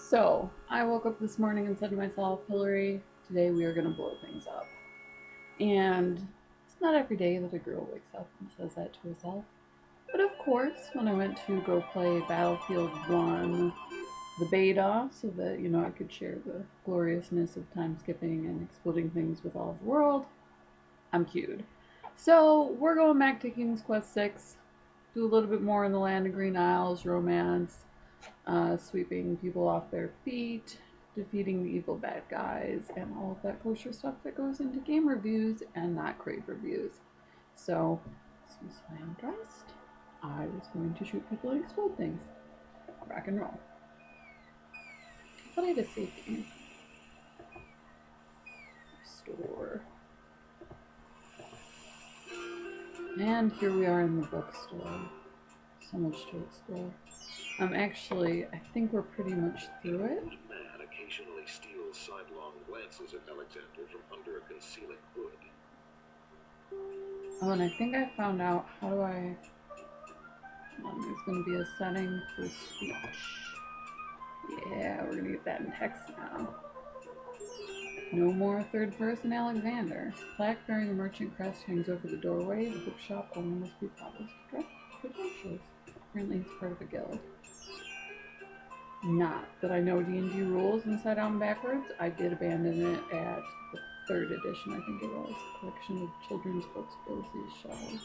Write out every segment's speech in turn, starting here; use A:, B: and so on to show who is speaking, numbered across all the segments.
A: So, I woke up this morning and said to myself, Hillary, today we are going to blow things up. And it's not every day that a girl wakes up and says that to herself. But of course, when I went to go play Battlefield 1, the beta, so that, I could share the gloriousness of time skipping and exploding things with all of the world, I'm cued. So, we're going back to King's Quest 6, do a little bit more in the Land of Green Isles, romance, sweeping people off their feet, defeating the evil bad guys, and all of that kosher stuff that goes into game reviews and not crave reviews. So, as soon as I am dressed, I was going to shoot people and explode things. Rock and roll. I thought I had a save game. Store. And here we are in the bookstore. So much to explore. Actually, I think we're pretty much through it.
B: Man occasionally steals sidelong glances at Alexander from under a concealing hood.
A: Oh, and I think I found out how do I... there's going to be a setting for speech. Yeah, we're going to get that in text now. No more third-person Alexander. Plaque bearing a merchant crest hangs over the doorway. The bookshop owner must be polished. Credentials. Apparently he's part of a guild. Not that I know D&D rules inside out and backwards. I did abandon it at the 3rd edition, I think it was. A collection of children's books fills these shelves.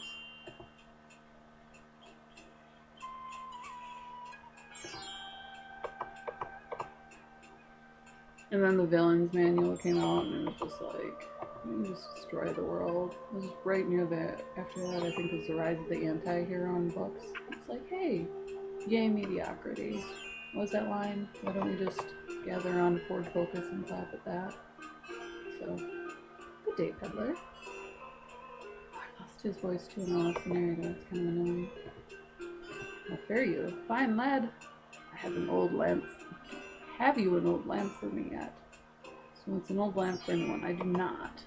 A: And then the villains manual came out and it was just like, you just destroy the world. It was right near that. After that, I think it was the rise of the anti-hero in books. It's like, hey, yay mediocrity. What was that line? Why don't we just gather around Ford Focus and clap at that? So, good day, peddler. Oh, I lost his voice too, and I lost the narrator. It's kind of annoying. How fare you? Fine, lad. I have an old lamp. Have you an old lamp for me yet? So it's an old lamp for anyone. I do not.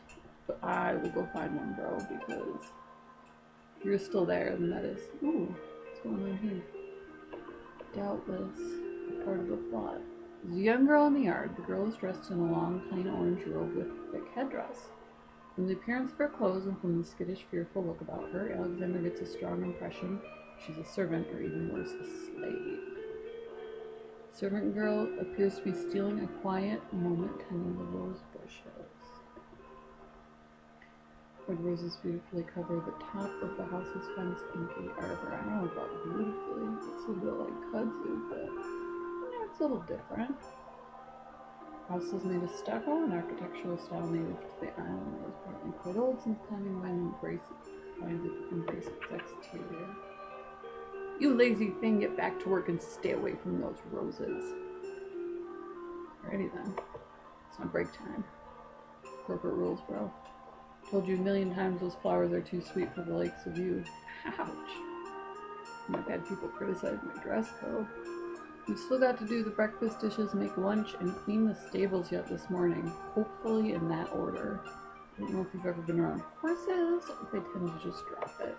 A: But I will go find one, bro, because you're still there, and that is... Ooh, what's going on here? Doubtless a part of the plot. There's a young girl in the yard. The girl is dressed in a long, plain orange robe with a thick headdress. From the appearance of her clothes and from the skittish, fearful look about her, Alexander gets a strong impression she's a servant, or even worse, a slave. The servant girl appears to be stealing a quiet moment tending the rose bushes. Red roses beautifully cover the top of the house's fence and gate arbor. I don't know about beautifully. It's a bit like kudzu, but it's a little different. The house is made of stucco, an architectural style native to the island that is apparently quite old since the time when finds it embrace its exterior. You lazy thing, get back to work and stay away from those roses. Alrighty then. It's not break time. Corporate rules, bro. Told you a million times those flowers are too sweet for the likes of you. Ouch. I've had people criticize my dress code. We've still got to do the breakfast dishes, make lunch, and clean the stables yet this morning. Hopefully in that order. I don't know if you've ever been around horses, or they tend to just drop it.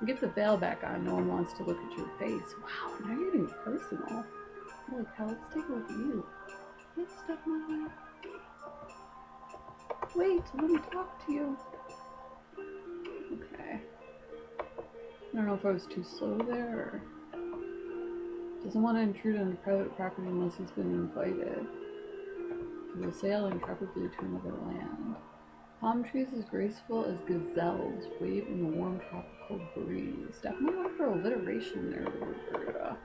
A: Get the veil back on, no one wants to look at your face. Wow, now you're getting personal. Holy cow, let's take a look at you. Hey, stepmother. Wait, let me talk to you. Okay. I don't know if I was too slow there, or... Doesn't want to intrude on private property unless he's been invited. He will sail intrepidly to another land. Palm trees as graceful as gazelles wave in the warm tropical breeze. Definitely went for alliteration there, Roberta.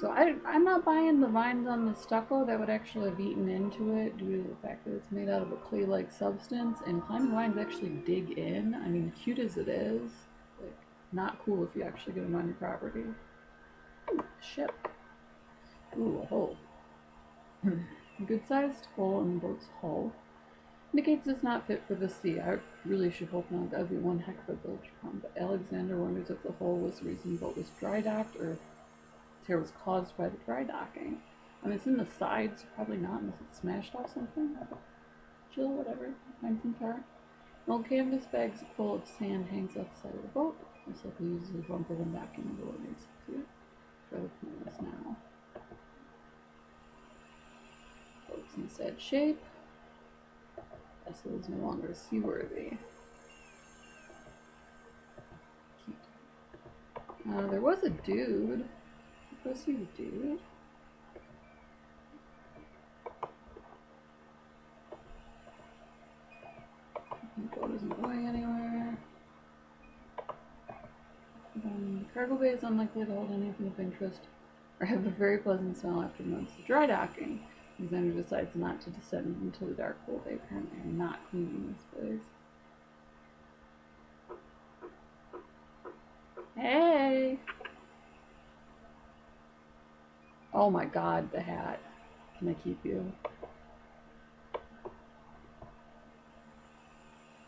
A: So I'm not buying the vines on the stucco that would actually have eaten into it due to the fact that it's made out of a clay-like substance, and climbing vines actually dig in. I mean, cute as it is, like, not cool if you actually get them on your property. Ooh, ship. Ooh, a hole. A good-sized hole in the boat's hull indicates it's not fit for the sea. I really should hope not. That would be one heck of a bilge pump. But Alexander wonders if the hole was the reason the boat was dry docked, or if the tear was caused by the dry docking. I mean, it's in the side, so probably not unless it smashed off something. Chill, whatever. Find some tar. An old canvas bag full of sand hangs off the side of the boat. Most likely uses a bumper when backing into what makes it clear. Rather pointless now. sad shape. Vessel is no longer seaworthy. There was a dude. Go see the dude. The boat isn't going anywhere. The cargo bay is unlikely to hold anything of interest or have a very pleasant smell after months of dry docking. Alexander decides not to descend into the dark hole. They apparently are not cleaning this place. Hey! Oh my god, the hat. Can I keep you?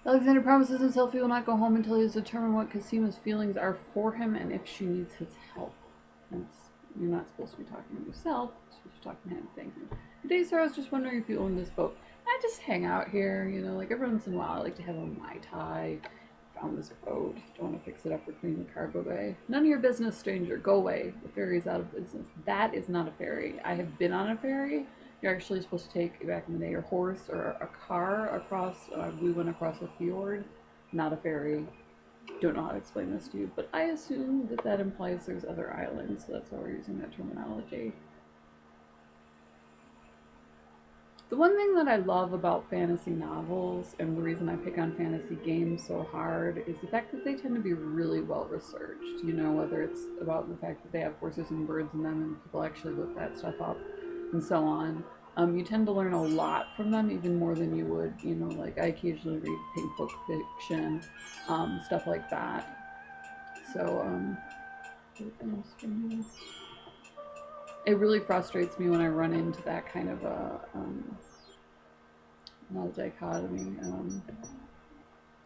A: Alexander promises himself he will not go home until he has determined what Casima's feelings are for him and if she needs his help. You're not supposed to be talking to yourself, you're supposed to be talking to him. Thank you. Good day, sir. I was just wondering if you own this boat. I just hang out here, you know, like every once in a while I like to have a Mai Tai. Found this boat. Don't want to fix it up or clean the cargo bay. None of your business, stranger. Go away. The ferry's out of business. That is not a ferry. I have been on a ferry. You're actually supposed to take, back in the day, your horse or a car across. We went across a fjord, not a ferry. Don't know how to explain this to you, but I assume that that implies there's other islands, so that's why we're using that terminology. The one thing that I love about fantasy novels, and the reason I pick on fantasy games so hard, is the fact that they tend to be really well researched. You know, whether it's about the fact that they have horses and birds in them and people actually look that stuff up and so on. You tend to learn a lot from them, even more than you would, you know, like I occasionally read pink book fiction, stuff like that. So, it really frustrates me when I run into that kind of a, not a dichotomy,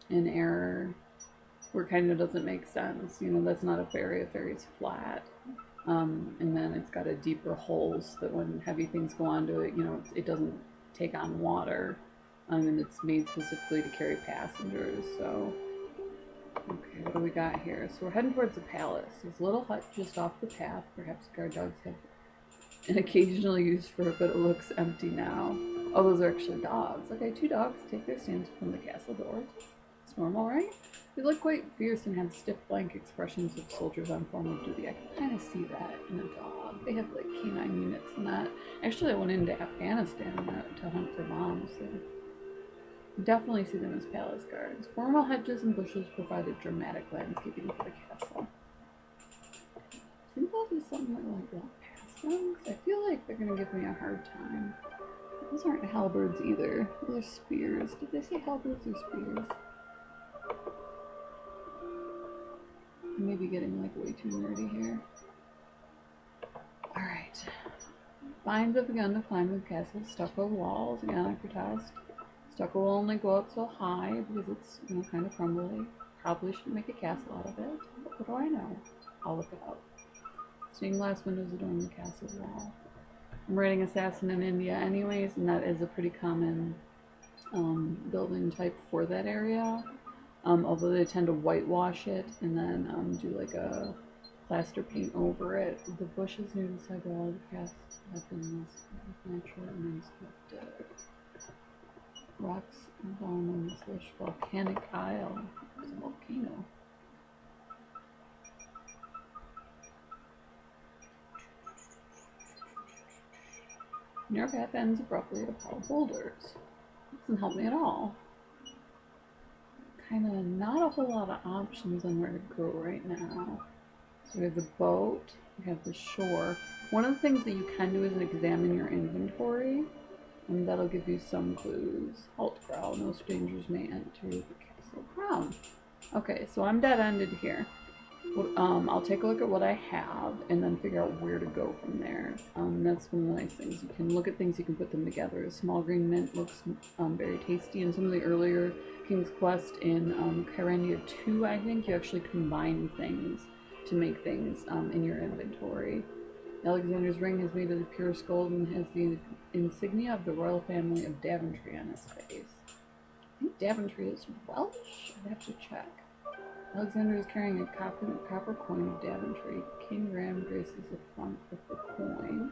A: an error where it kind of doesn't make sense. You know, that's not a ferry's flat. And then it's got a deeper hole so that when heavy things go onto it, you know, it doesn't take on water. And it's made specifically to carry passengers, so. Okay, what do we got here? So we're heading towards the palace. There's a little hut just off the path. Perhaps guard dogs have an occasional use for it, but it looks empty now. Oh, those are actually dogs. Okay, 2 dogs take their stands from the castle doors. It's normal, right? They look quite fierce and have stiff, blank expressions of soldiers on formal duty. I can kind of see that in a dog. They have like canine units and that. Actually, I went into Afghanistan to hunt for bombs. So definitely see them as palace guards. Formal hedges and bushes provided dramatic landscaping for the castle. I think that is something that like walk past them, because I feel like they're gonna give me a hard time. Those aren't halberds either. Those are spears. Did they say halberds or spears? I may be getting like way too nerdy here. Alright. Vines have begun to climb the castle's stucco walls. Again, I protest. Stucco will only go up so high because it's, you know, kind of crumbly. Probably shouldn't make a castle out of it. But what do I know? I'll look it up. Stained glass windows adorn the castle wall. I'm writing assassin in India anyways, and that is a pretty common building type for that area. Although they tend to whitewash it and then do like a plaster paint over it. The bushes near the side wall of the castle have been natural and unsculpted. Rocks involved in this lush volcanic isle. It's a volcano. Your path ends abruptly at a pile of boulders. Doesn't help me at all. Kind of not a whole lot of options on where to go right now. So we have the boat, we have the shore. One of the things that you can do is examine your inventory, and that'll give you some clues. Halt growl, no strangers may enter the castle crown. Okay, so I'm dead-ended here. I'll take a look at what I have and then figure out where to go from there. That's one of the nice things. You can look at things, you can put them together. Small green mint looks very tasty. In some of the earlier King's Quest in Kyrandia 2, I think, you actually combine things to make things in your inventory. Alexander's ring is made of the purest gold and has the insignia of the royal family of Daventry on its face. I think Daventry is Welsh? I'd have to check. Alexander is carrying a copper coin of Daventry. King Graham graces the front of the coin.